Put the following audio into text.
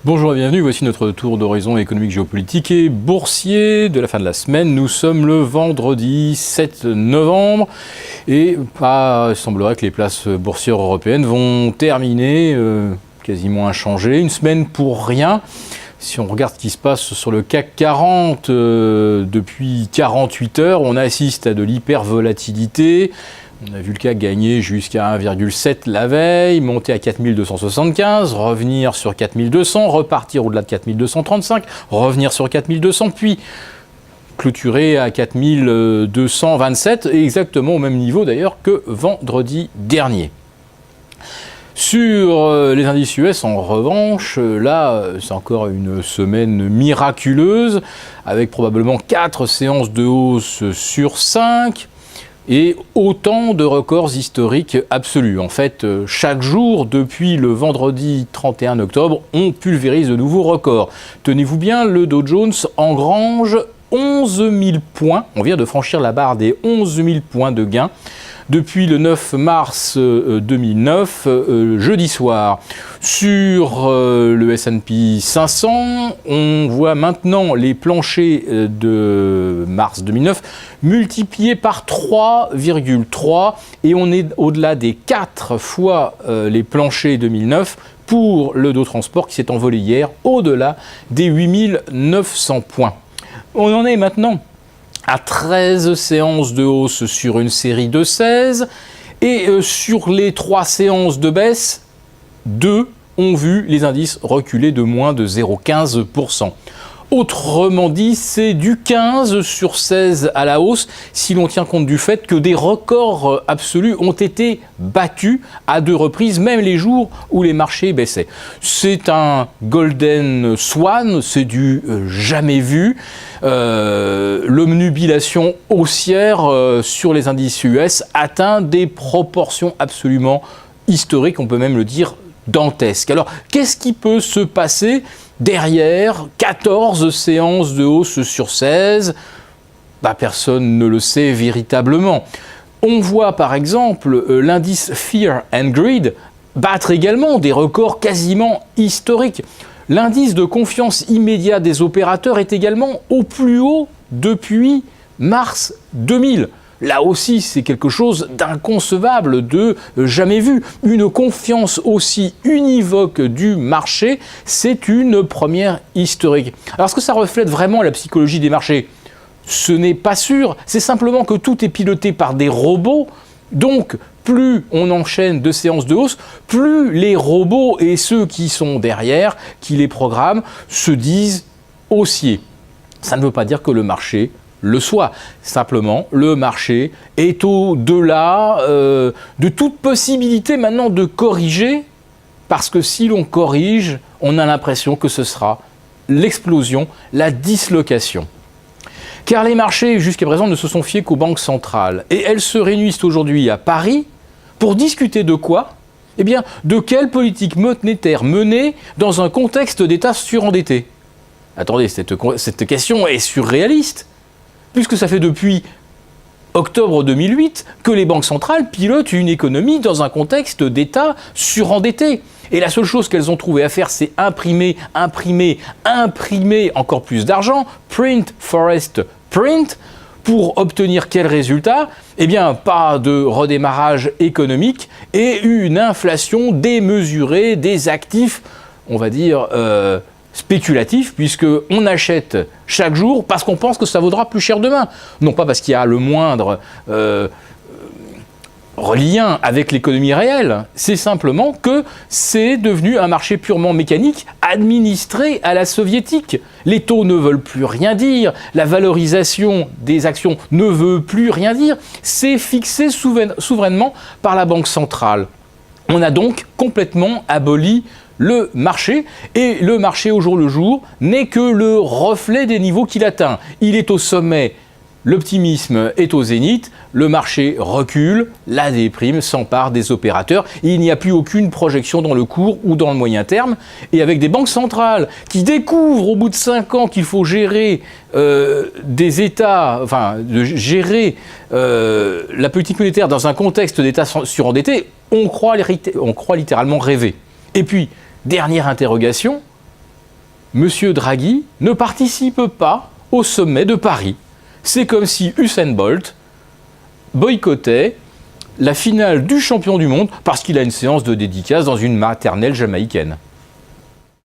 Bonjour et bienvenue, voici notre tour d'horizon économique, géopolitique et boursier de la fin de la semaine. Nous sommes le vendredi 7 novembre et il semblerait que les places boursières européennes vont terminer quasiment inchangées. Une semaine pour rien. Si on regarde ce qui se passe sur le CAC 40 depuis 48 heures, on assiste à de l'hypervolatilité. On a vu le CAC gagner jusqu'à 1,7 la veille, monter à 4275, revenir sur 4200, repartir au-delà de 4235, revenir sur 4200, puis clôturer à 4227, exactement au même niveau d'ailleurs que vendredi dernier. Sur les indices US, en revanche, là, c'est encore une semaine miraculeuse, avec probablement 4 séances de hausse sur 5. Et autant de records historiques absolus. En fait, chaque jour, depuis le vendredi 31 octobre, on pulvérise de nouveaux records. Tenez-vous bien, le Dow Jones engrange 11 000 points. On vient de franchir la barre des 11 000 points de gain depuis le 9 mars 2009, jeudi soir. Sur le S&P 500, on voit maintenant les planchers de mars 2009 multipliés par 3,3 et on est au-delà des 4 fois les planchers 2009 pour le Dow Transport qui s'est envolé hier au-delà des 8 900 points. On en est maintenant à 13 séances de hausse sur une série de 16 et sur les 3 séances de baisse, 2 ont vu les indices reculer de moins de 0,15%. Autrement dit, c'est du 15 sur 16 à la hausse si l'on tient compte du fait que des records absolus ont été battus à 2 reprises, même les jours où les marchés baissaient. C'est un golden swan, c'est du jamais vu. L'obnubilation haussière sur les indices US atteint des proportions absolument historiques, on peut même le dire dantesques. Alors, qu'est-ce qui peut se passer derrière 14 séances de hausse sur 16 ? Personne ne le sait véritablement. On voit par exemple l'indice Fear and Greed battre également des records quasiment historiques. L'indice de confiance immédiat des opérateurs est également au plus haut depuis mars 2000. Là aussi, c'est quelque chose d'inconcevable, de jamais vu. Une confiance aussi univoque du marché, c'est une première historique. Alors, est-ce que ça reflète vraiment la psychologie des marchés ? Ce n'est pas sûr. C'est simplement que tout est piloté par des robots. Donc, plus on enchaîne de séances de hausse, plus les robots et ceux qui sont derrière, qui les programment, se disent haussiers. Ça ne veut pas dire que le marché le soit. Simplement, le marché est au-delà de toute possibilité maintenant de corriger, parce que si l'on corrige, on a l'impression que ce sera l'explosion, la dislocation. Car les marchés, jusqu'à présent, ne se sont fiés qu'aux banques centrales. Et elles se réunissent aujourd'hui à Paris pour discuter de quoi ? Eh bien, de quelle politique monétaire mener dans un contexte d'État surendetté ? Attendez, cette question est surréaliste, puisque ça fait depuis octobre 2008 que les banques centrales pilotent une économie dans un contexte d'État surendetté. Et la seule chose qu'elles ont trouvé à faire, c'est imprimer encore plus d'argent, print, forest, print, pour obtenir quel résultat ? Eh bien, pas de redémarrage économique et une inflation démesurée des actifs, on va dire, spéculatif, puisqu'on achète chaque jour parce qu'on pense que ça vaudra plus cher demain. Non pas parce qu'il y a le moindre lien avec l'économie réelle, c'est simplement que c'est devenu un marché purement mécanique, administré à la soviétique. Les taux ne veulent plus rien dire, la valorisation des actions ne veut plus rien dire, c'est fixé souverainement par la Banque centrale. On a donc complètement aboli le marché, et le marché au jour le jour n'est que le reflet des niveaux qu'il atteint. Il est au sommet, l'optimisme est au zénith, le marché recule, la déprime s'empare des opérateurs, il n'y a plus aucune projection dans le court ou dans le moyen terme, et avec des banques centrales qui découvrent au bout de 5 ans qu'il faut gérer des États, gérer la politique monétaire dans un contexte d'État surendetté, on croit littéralement rêver. Et puis, dernière interrogation, M. Draghi ne participe pas au sommet de Paris. C'est comme si Usain Bolt boycottait la finale du champion du monde parce qu'il a une séance de dédicace dans une maternelle jamaïcaine.